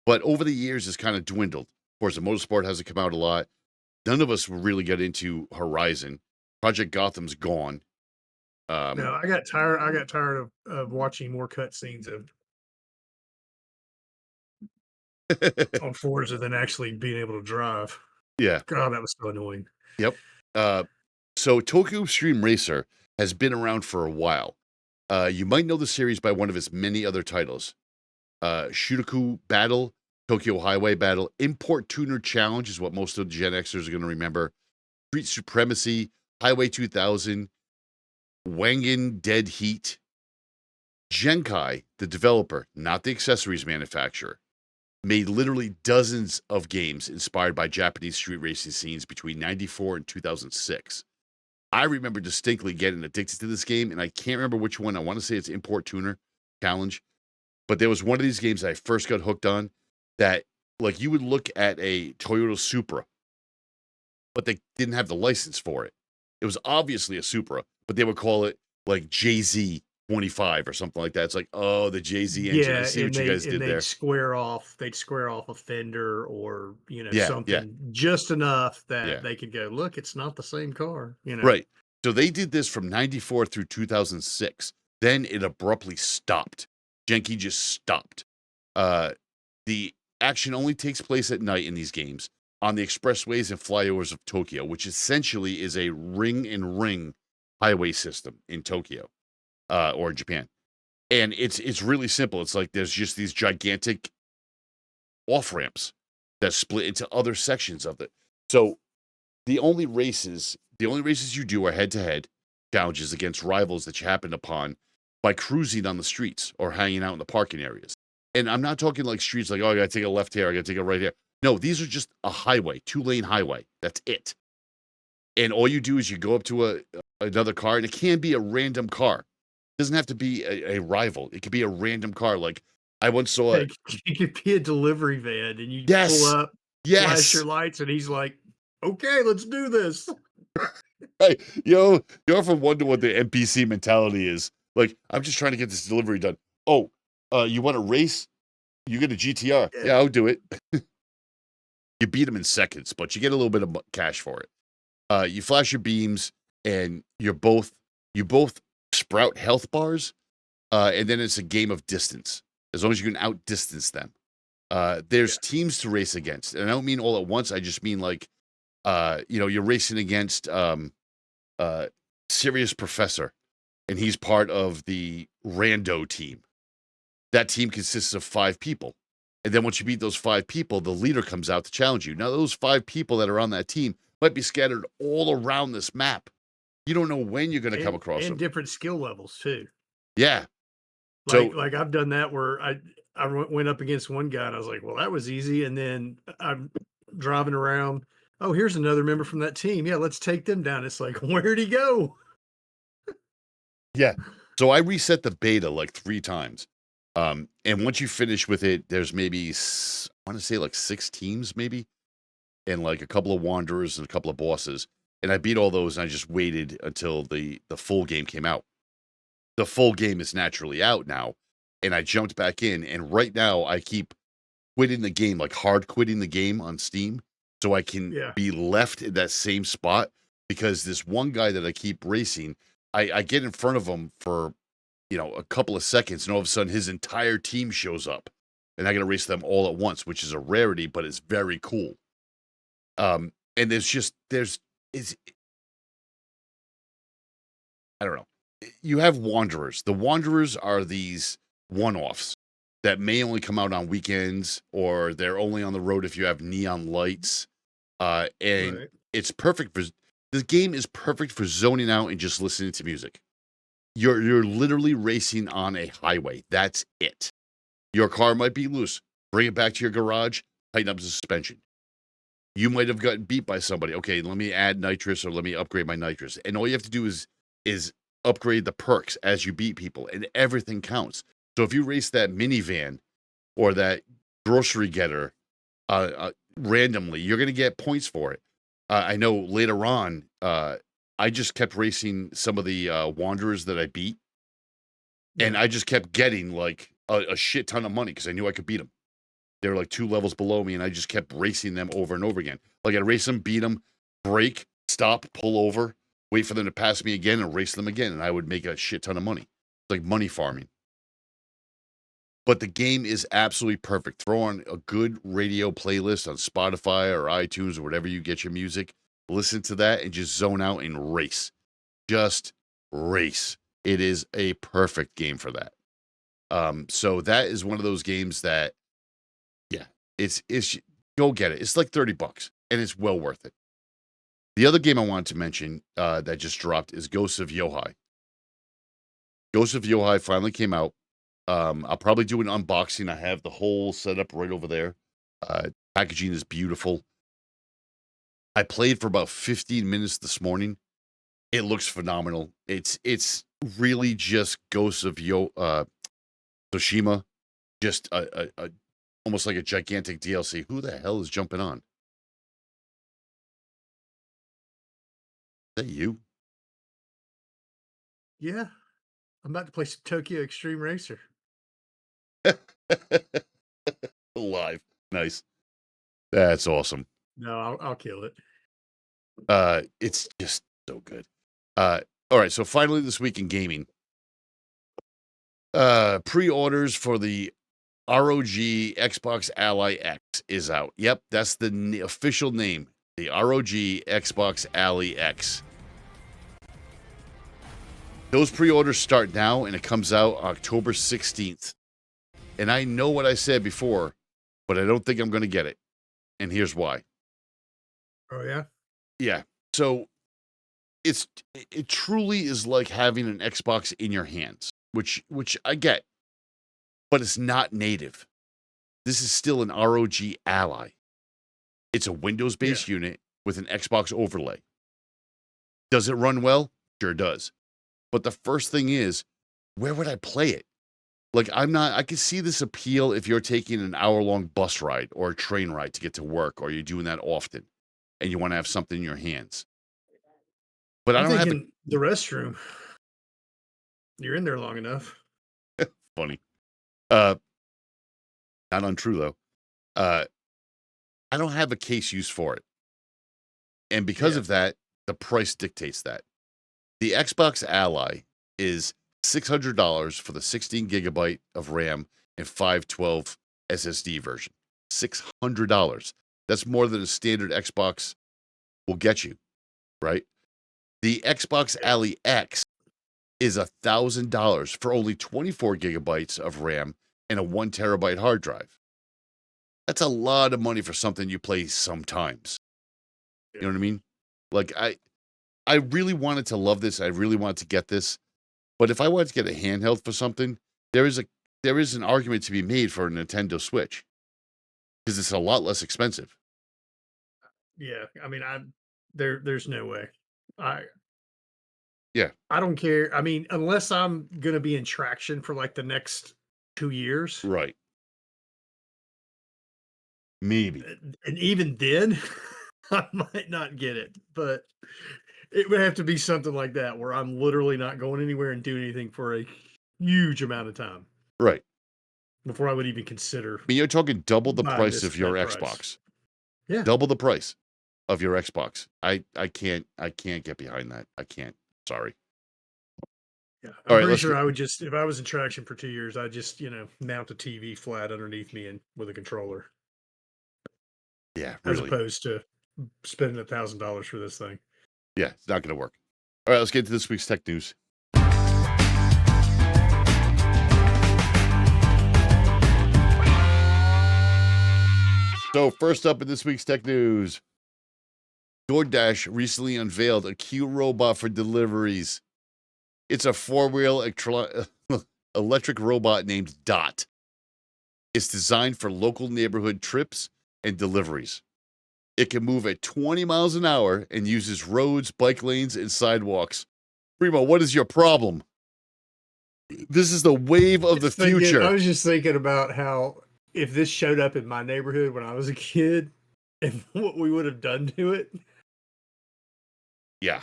But over the years, it's kind of dwindled. Of course, the motorsport hasn't come out a lot. None of us really got into Horizon. Project Gotham's gone. No, I got tired. I got tired of watching more cutscenes on Forza than actually being able to drive. Yeah. God, that was so annoying. Yep. So Tokyo Extreme Racer has been around for a while. You might know the series by one of its many other titles. Shutoku Battle, Tokyo Highway Battle, Import Tuner Challenge is what most of the Gen Xers are going to remember. Street Supremacy, Highway 2000, Wangan Dead Heat. Genkai, the developer, not the accessories manufacturer, made literally dozens of games inspired by Japanese street racing scenes between 94 and 2006. I remember distinctly getting addicted to this game, and I can't remember which one. I want to say it's Import Tuner Challenge. But there was one of these games that I first got hooked on that, like, you would look at a Toyota Supra, but they didn't have the license for it. It was obviously a Supra, but they would call it, like, JZ 25 or something like that. It's like, oh, the JZ engine. I see what you guys did they'd there. They'd square off a fender or Yeah, something just enough that Yeah. they could go, look, it's not the same car. Right. So they did this from 94 through 2006. Then it abruptly stopped. Genki just stopped. The action only takes place at night in these games on the expressways and flyovers of Tokyo, which essentially is a ring and ring highway system in Tokyo or in Japan. And it's really simple. It's like there's just these gigantic off ramps that split into other sections of it. So the only races you do are head-to-head challenges against rivals that you happen upon by cruising on the streets or hanging out in the parking areas. And I'm not talking like streets like, oh, I got to take a left here, I got to take a right here. No, these are just a highway, 2-lane highway. That's it. And all you do is you go up to another car, and it can be a random car. It doesn't have to be a rival. It could be a random car. Like I once saw Like, you could be a delivery van and you Yes. pull up, flash your lights, and he's like, okay, let's do this. Hey, you ever wonder what the NPC mentality is? Like, I'm just trying to get this delivery done. Oh, you want to race? You get a GTR. Yeah, I'll do it. You beat them in seconds, but you get a little bit of cash for it. You flash your beams, and you both sprout health bars, and then it's a game of distance. As long as you can outdistance them. There's teams to race against, and I don't mean all at once. I just mean like, you're racing against Serious Professor, and he's part of the Rando team. That team consists of 5 people. And then once you beat those 5 people, the leader comes out to challenge you. Now, those 5 people that are on that team might be scattered all around this map. You don't know when you're going to come across them. And different skill levels, too. Yeah. Like I've done that where I went up against one guy, and I was like, well, that was easy. And then I'm driving around. Oh, here's another member from that team. Yeah, let's take them down. It's like, where'd he go? Yeah. So I reset the beta like 3 times. And once you finish with it, there's maybe, I want to say like 6 teams maybe, and like a couple of wanderers and a couple of bosses. And I beat all those, and I just waited until the full game came out. The full game is naturally out now, and I jumped back in, and right now I keep quitting the game, like hard quitting the game on Steam, so I can be left in that same spot, because this one guy that I keep racing, I get in front of him for, a couple of seconds, and all of a sudden his entire team shows up, and I got to race them all at once, which is a rarity, but it's very cool. And I don't know. You have wanderers. The wanderers are these one-offs that may only come out on weekends, or they're only on the road if you have neon lights. And it's perfect for, this game is perfect for zoning out and just listening to music. You're literally racing on a highway. That's it. Your car might be loose. Bring it back to your garage, tighten up the suspension. You might have gotten beat by somebody. Okay, let me add nitrous, or let me upgrade my nitrous. And all you have to do is upgrade the perks as you beat people, and everything counts. So if you race that minivan or that grocery getter randomly, you're going to get points for it. I know later on, I just kept racing some of the wanderers that I beat, And I just kept getting like a shit ton of money because I knew I could beat them. They were like 2 levels below me, and I just kept racing them over and over again. Like I'd race them, beat them, break, stop, pull over, wait for them to pass me again, and race them again, and I would make a shit ton of money. It's like money farming. But the game is absolutely perfect. Throw on a good radio playlist on Spotify or iTunes or whatever you get your music. Listen to that and just zone out and race. Just race. It is a perfect game for that. So that is one of those games that, yeah, it's go get it. It's like $30 and it's well worth it. The other game I wanted to mention that just dropped is Ghosts of Yohai. Ghosts of Yohai finally came out. I'll probably do an unboxing. I have the whole setup right over there. Packaging is beautiful. I played for about 15 minutes this morning. It looks phenomenal. It's really just Ghosts of Tsushima, just a almost like a gigantic DLC. Who the hell is jumping on? Is that you? Yeah. I'm about to play some Tokyo Extreme Racer. Live. Nice. That's awesome. No, I'll kill it. It's just so good. All right, so finally this week in gaming. Pre-orders for the ROG Xbox Ally X is out. Yep, that's the official name. The ROG Xbox Ally X. Those pre-orders start now, and it comes out October 16th. And I know what I said before, but I don't think I'm going to get it. And here's why. Oh, yeah? Yeah. So it truly is like having an Xbox in your hands, which I get, but it's not native. This is still an ROG Ally. It's a Windows-based unit with an Xbox overlay. Does it run well? Sure does. But the first thing is, where would I play it? Like, I can see this appeal if you're taking an hour-long bus ride or a train ride to get to work, or you're doing that often, and you want to have something in your hands. But I I'm don't have thinking the restroom. You're in there long enough. funny. Not untrue, though. I don't have a case use for it. And because of that, the price dictates that. The Xbox Ally is $600 for the 16 gigabyte of RAM and 512 SSD version. $600. That's more than a standard Xbox will get you, right? The Xbox Ally X is $1,000 for only 24 gigabytes of RAM and a 1 terabyte hard drive. That's a lot of money for something you play sometimes. You know what I mean? Like, I really wanted to love this. I really wanted to get this. But if I wanted to get a handheld for something, there is an argument to be made for a Nintendo Switch because it's a lot less expensive. Yeah, I mean, there's no way. I Yeah, don't care. I mean, unless I'm gonna be in traction for like the next 2 years, right. Maybe. and even then, I might not get it. But it would have to be something like that where I'm literally not going anywhere and doing anything for a huge amount of time Right. before I would even consider. I mean, you're talking double the buying price this of your at Xbox. price. Yeah, Double the price of your Xbox. I can't get behind that. I can't. Sorry. yeah. All I'm right, pretty let's sure get- I would just, if I was in traction for 2 years, I'd just mount a TV flat underneath me and with a controller, Yeah, as really. opposed to spending $1,000 for this thing. Yeah, it's not going to work. All right, let's get to this week's tech news. So first up in this week's tech news, DoorDash recently unveiled a cute robot for deliveries. It's a four-wheel electric robot named Dot. It's designed for local neighborhood trips and deliveries. It can move at 20 miles an hour and uses roads, bike lanes, and sidewalks. Primo, what is your problem? This is the wave of the future. I was just thinking about how if this showed up in my neighborhood when I was a kid and what we would have done to it. Yeah.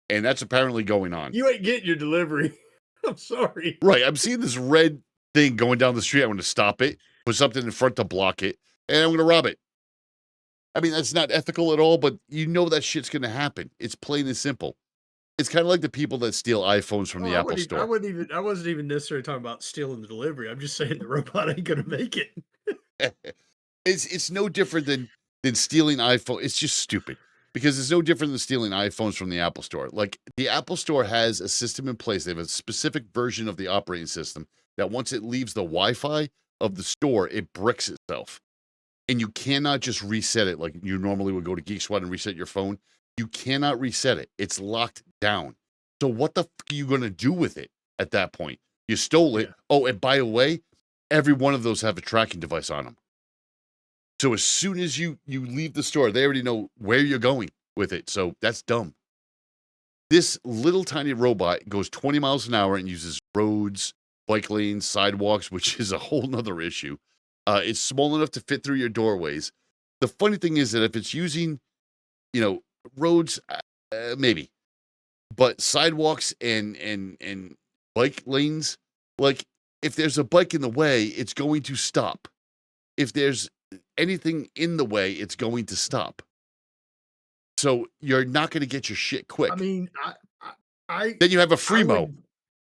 And that's apparently going on. You ain't getting your delivery. I'm sorry. Right. I'm seeing this red thing going down the street. I'm going to stop it, put something in front to block it, and I'm going to rob it. I mean, that's not ethical at all, but you know that shit's going to happen. It's plain and simple. It's kind of like the people that steal iPhones from the Apple Store. I wasn't even necessarily talking about stealing the delivery. I'm just saying the robot ain't gonna make it. It's no different than stealing iPhone. It's just stupid because it's no different than stealing iPhones from the Apple Store. Like the Apple Store has a system in place. They have a specific version of the operating system that once it leaves the Wi-Fi of the store, it bricks itself. And you cannot just reset it like you normally would go to Geek Squad and reset your phone. You cannot reset it. It's locked down. So what the fuck are you going to do with it at that point? You stole it. Yeah. Oh, and by the way, every one of those have a tracking device on them. So as soon as you leave the store, they already know where you're going with it. So that's dumb. This little tiny robot goes 20 miles an hour and uses roads, bike lanes, sidewalks, which is a whole nother issue. It's small enough to fit through your doorways. The funny thing is that if it's using, roads, maybe, but sidewalks and bike lanes, like if there's a bike in the way, it's going to stop. If there's anything in the way, it's going to stop. So you're not going to get your shit quick. I mean, I then you have a Freemo.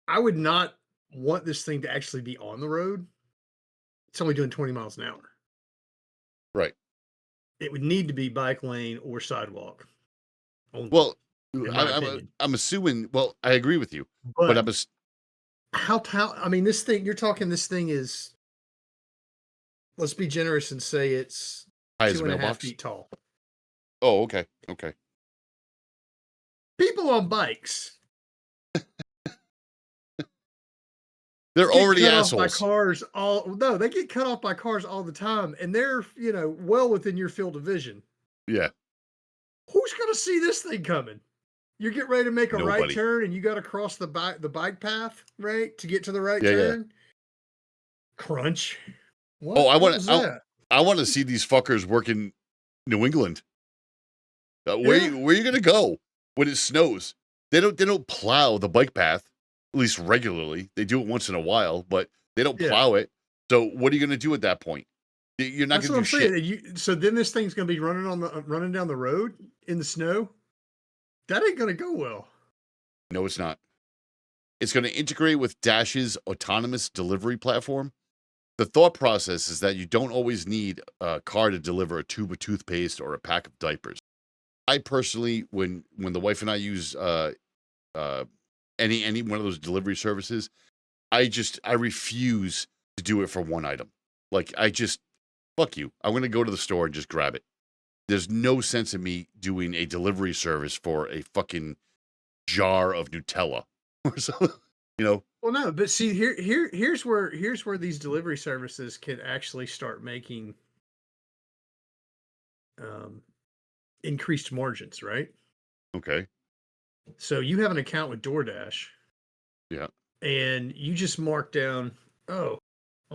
I would not want this thing to actually be on the road. It's only doing 20 miles an hour. Right. It would need to be bike lane or sidewalk. Only, well, I'm assuming. Well, I agree with you, but I'm how? I mean, this thing you're talking. This thing is. Let's be generous and say it's 2.5 feet tall. Oh, okay. Okay. People on bikes. They're already assholes. By cars they get cut off by cars all the time, and they're well within your field of vision. Yeah. Who's gonna see this thing coming? You get ready to make a Nobody. right turn, and you got to cross the bike path, right, to get to the right turn. Yeah. Crunch. What? Oh, I want to see these fuckers work in New England. Where you gonna go when it snows? They don't plow the bike path. At least regularly. They do it once in a while, but they don't plow it. So what are you going to do at that point? You're not going to do shit. So then this thing's going to be running down the road in the snow? That ain't going to go well. No, it's not. It's going to integrate with Dash's autonomous delivery platform. The thought process is that you don't always need a car to deliver a tube of toothpaste or a pack of diapers. I personally, when the wife and I use any one of those delivery services, I refuse to do it for one item. Like fuck you. I'm going to go to the store and just grab it. There's no sense in me doing a delivery service for a fucking jar of Nutella or something, Well, no, but see here's where these delivery services can actually start making increased margins, right? Okay. So you have an account with DoorDash. Yeah. And you just mark down, I'm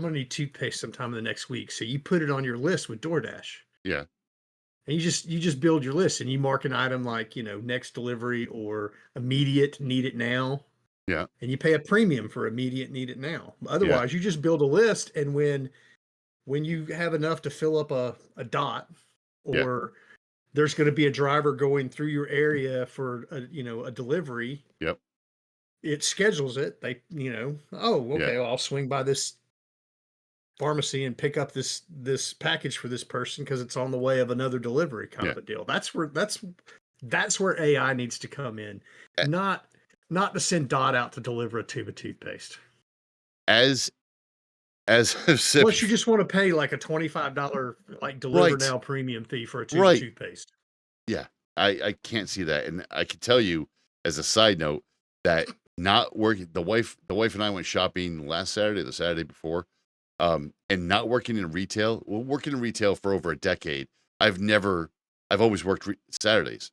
going to need toothpaste sometime in the next week. So you put it on your list with DoorDash. Yeah. And you just build your list and you mark an item like, next delivery or immediate, need it now. Yeah. And you pay a premium for immediate, need it now. Otherwise, you just build a list, and when you have enough to fill up a dot or there's going to be a driver going through your area for a delivery. Yep. It schedules it. They, well, I'll swing by this pharmacy and pick up this package for this person because it's on the way of another delivery kind of a deal. That's where AI needs to come in. Not to send Dot out to deliver a tube of toothpaste. As I've said, unless you just want to pay like a $25 like deliver now premium fee for a tube of toothpaste. Yeah, I can't see that, and I can tell you as a side note that not working. The wife and I went shopping last Saturday, the Saturday before, and not working in retail. Well, working in retail for over a decade, I've always worked Saturdays.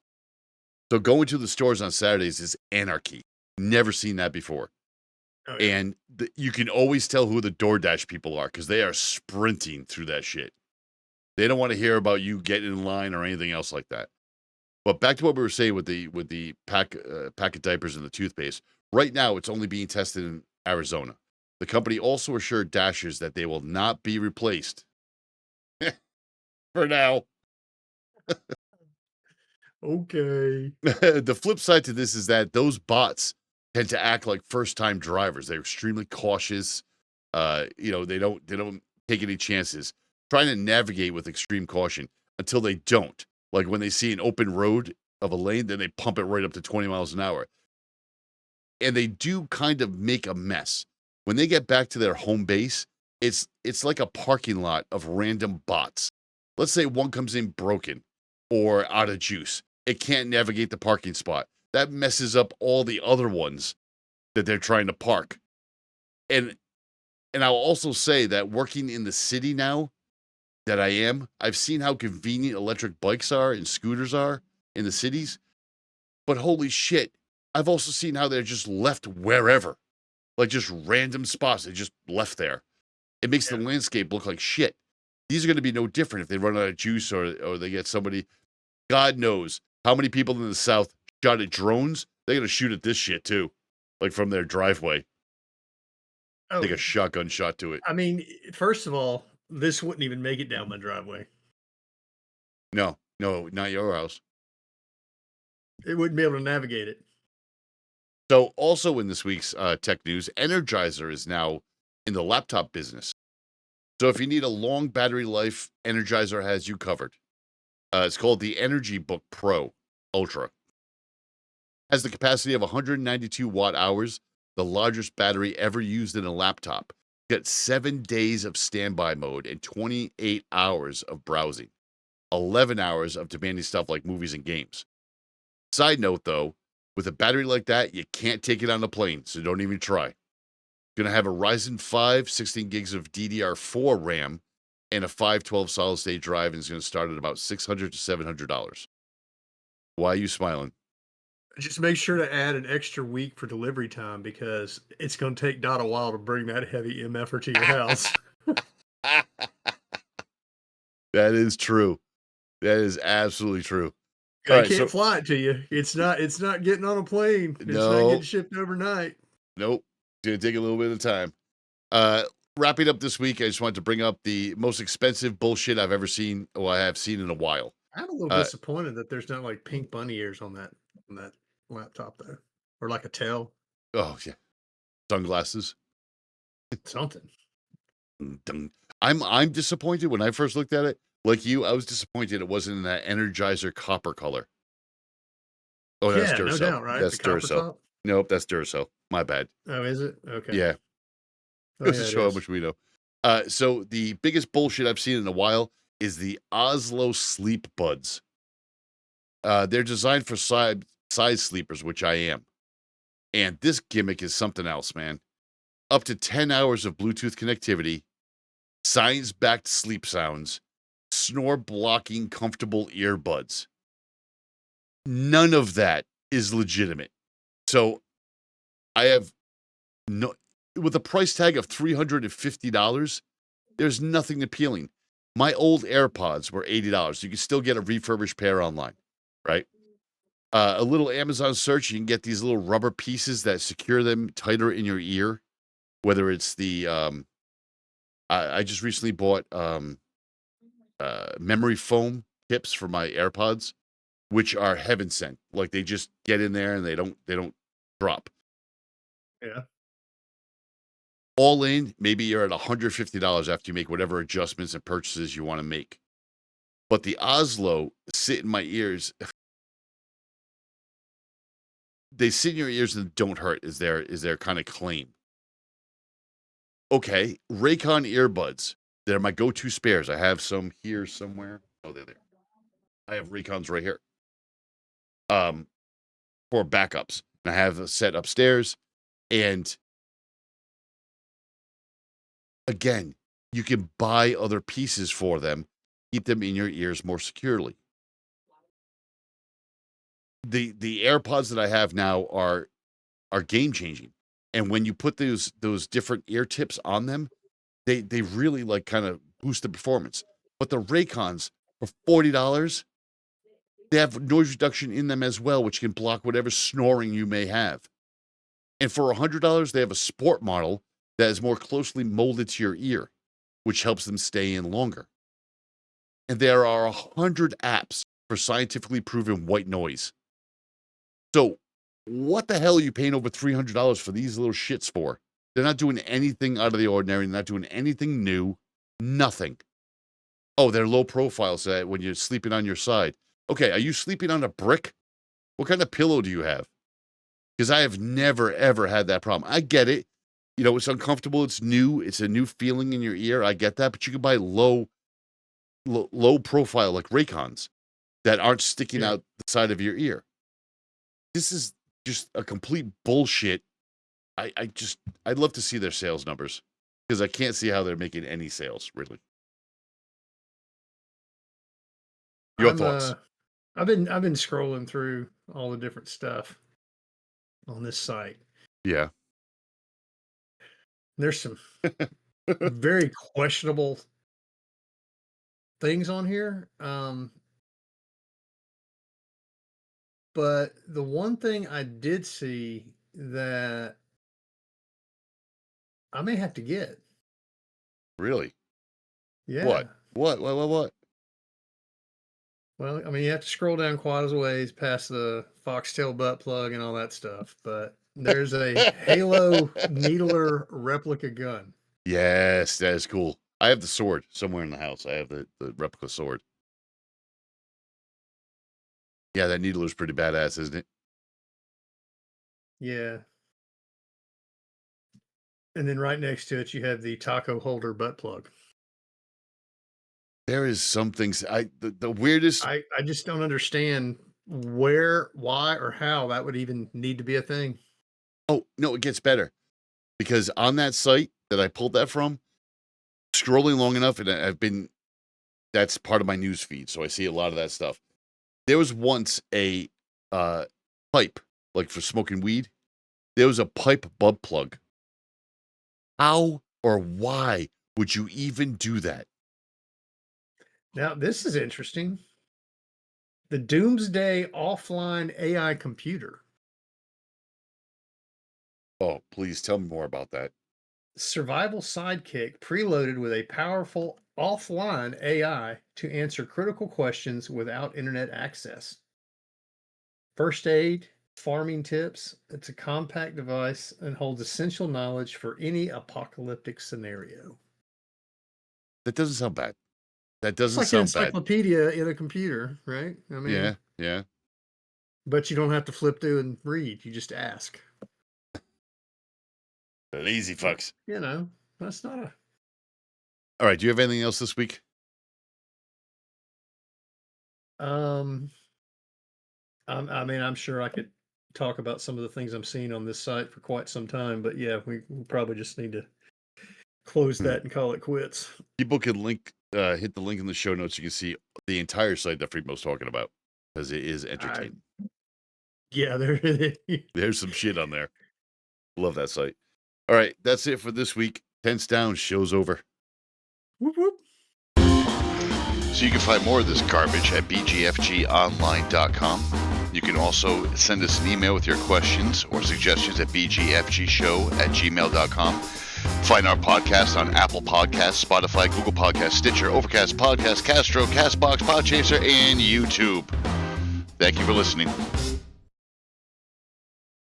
So going to the stores on Saturdays is anarchy. Never seen that before. Oh, yeah. And you can always tell who the DoorDash people are because they are sprinting through that shit. They don't want to hear about you getting in line or anything else like that. But back to what we were saying with the pack of diapers and the toothpaste. Right now, it's only being tested in Arizona. The company also assured Dashers that they will not be replaced. For now. Okay. The flip side to this is that those bots tend to act like first-time drivers. They're extremely cautious. They don't take any chances, trying to navigate with extreme caution until they don't. Like when they see an open road of a lane, then they pump it right up to 20 miles an hour. And they do kind of make a mess. When they get back to their home base, it's like a parking lot of random bots. Let's say one comes in broken or out of juice. It can't navigate the parking spot. That messes up all the other ones that they're trying to park. And I'll also say that working in the city now that I've seen how convenient electric bikes are and scooters are in the cities. But holy shit, I've also seen how they're just left wherever. Like just random spots. They just left there. It makes the landscape look like shit. These are going to be no different if they run out of juice or they get somebody. God knows how many people in the South shot at drones. They're going to shoot at this shit too. Like from their driveway. Take a shotgun shot to it. I mean, first of all, this wouldn't even make it down my driveway. No, not your house. It wouldn't be able to navigate it. So also in this week's tech news, Energizer is now in the laptop business. So if you need a long battery life, Energizer has you covered. It's called the Energy Book Pro Ultra. Has the capacity of 192 watt hours, the largest battery ever used in a laptop. Got 7 days of standby mode and 28 hours of browsing. 11 hours of demanding stuff like movies and games. Side note, though, with a battery like that, you can't take it on a plane, so don't even try. Going to have a Ryzen 5, 16 gigs of DDR4 RAM, and a 512 solid-state drive, and it's going to start at about $600 to $700. Why are you smiling? Just make sure to add an extra week for delivery time because it's going to take Dot a while to bring that heavy MFR to your house. That is true. That is absolutely true. I can't fly it to you. It's not getting on a plane. It's not getting shipped overnight. Nope. It's going to take a little bit of time. Wrapping up this week, I just wanted to bring up the most expensive bullshit I've ever seen, I have seen in a while. I'm a little disappointed that there's not like pink bunny ears on that laptop though, or like a tail. Oh yeah, sunglasses. Something. I'm disappointed. When I first looked at it, like you, I was disappointed it wasn't in that Energizer copper color. Oh, that's Duracell. No doubt, right? That's Duracell. Nope, that's Duracell. My bad. Oh, is it? Okay. Yeah. Oh, This is show how much we know. So the biggest bullshit I've seen in a while is the Oslo Sleep Buds. They're designed for side sleepers, which I am. And this gimmick is something else, man. Up to 10 hours of Bluetooth connectivity, science-backed sleep sounds, snore-blocking, comfortable earbuds. None of that is legitimate. So I have no... With a price tag of $350, there's nothing appealing. My old AirPods were $80. You can still get a refurbished pair online, right? A little Amazon search, you can get these little rubber pieces that secure them tighter in your ear. Whether it's the, I just recently bought memory foam tips for my AirPods, which are heaven sent. Like they just get in there and they don't drop. Yeah. All in, maybe you're at $150 after you make whatever adjustments and purchases you want to make. But the Oslo sit in my ears. They sit in your ears and don't hurt is their kind of claim. Okay, Raycon earbuds. They're my go-to spares. I have some here somewhere. Oh, they're there. I have Raycons right here. For backups. And I have a set upstairs. And again, you can buy other pieces for them, keep them in your ears more securely. The AirPods that I have now are game changing, and when you put those different ear tips on them, they really like kind of boost the performance. But the Raycons for $40, they have noise reduction in them as well, which can block whatever snoring you may have. And for $100, they have a sport model that is more closely molded to your ear, which helps them stay in longer. And there are 100 apps for scientifically proven white noise. So what the hell are you paying over $300 for these little shits for? They're not doing anything out of the ordinary. They're not doing anything new. Nothing. Oh, they're low profile, so that when you're sleeping on your side. Okay, are you sleeping on a brick? What kind of pillow do you have? Because I have never, ever had that problem. I get it. You know, it's uncomfortable. It's new. It's a new feeling in your ear. I get that. But you can buy low profile, like Raycons, that aren't sticking out the side of your ear. This is just a complete bullshit. I'd love to see their sales numbers, because I can't see how they're making any sales, really. Your thoughts? I've been scrolling through all the different stuff on this site. Yeah. There's some very questionable things on here. But the one thing I did see that I may have to get. Really? Yeah. What? Well, I mean, you have to scroll down quite a ways past the foxtail butt plug and all that stuff, but there's a Halo Needler replica gun. Yes, that is cool. I have the sword somewhere in the house. I have the replica sword. Yeah, that Needler's pretty badass, isn't it? Yeah. And then right next to it, you have the taco holder butt plug. There is some things the weirdest. I just don't understand where, why, or how that would even need to be a thing. Oh, no, it gets better. Because on that site that I pulled that from, scrolling long enough, and that's part of my news feed, so I see a lot of that stuff. There was once a pipe, like for smoking weed. There was a pipe butt plug. How or why would you even do that? Now, this is interesting. The Doomsday Offline AI Computer. Oh, please tell me more about that. Survival sidekick preloaded with a powerful offline AI to answer critical questions without internet access. First aid, farming tips. It's a compact device and holds essential knowledge for any apocalyptic scenario. That doesn't sound bad. That doesn't It's like an sound bad. encyclopedia in a computer, right? I mean, Yeah. but you don't have to flip through and read. You just ask. Lazy fucks. You know, that's not a... All right. Do you have anything else this week? I mean, I'm sure I could talk about some of the things I'm seeing on this site for quite some time, but yeah, we probably just need to close that and call it quits. People can hit the link in the show notes. You can see the entire site that Freemo's talking about, because it is entertaining. Yeah, There's some shit on there. Love that site. All right, that's it for this week. Tense down. Show's over. Whoop, whoop. So you can find more of this garbage at bgfgonline.com. You can also send us an email with your questions or suggestions at bgfgshow@gmail.com. Find our podcast on Apple Podcasts, Spotify, Google Podcasts, Stitcher, Overcast, Podcast, Castro, Castbox, Podchaser, and YouTube. Thank you for listening.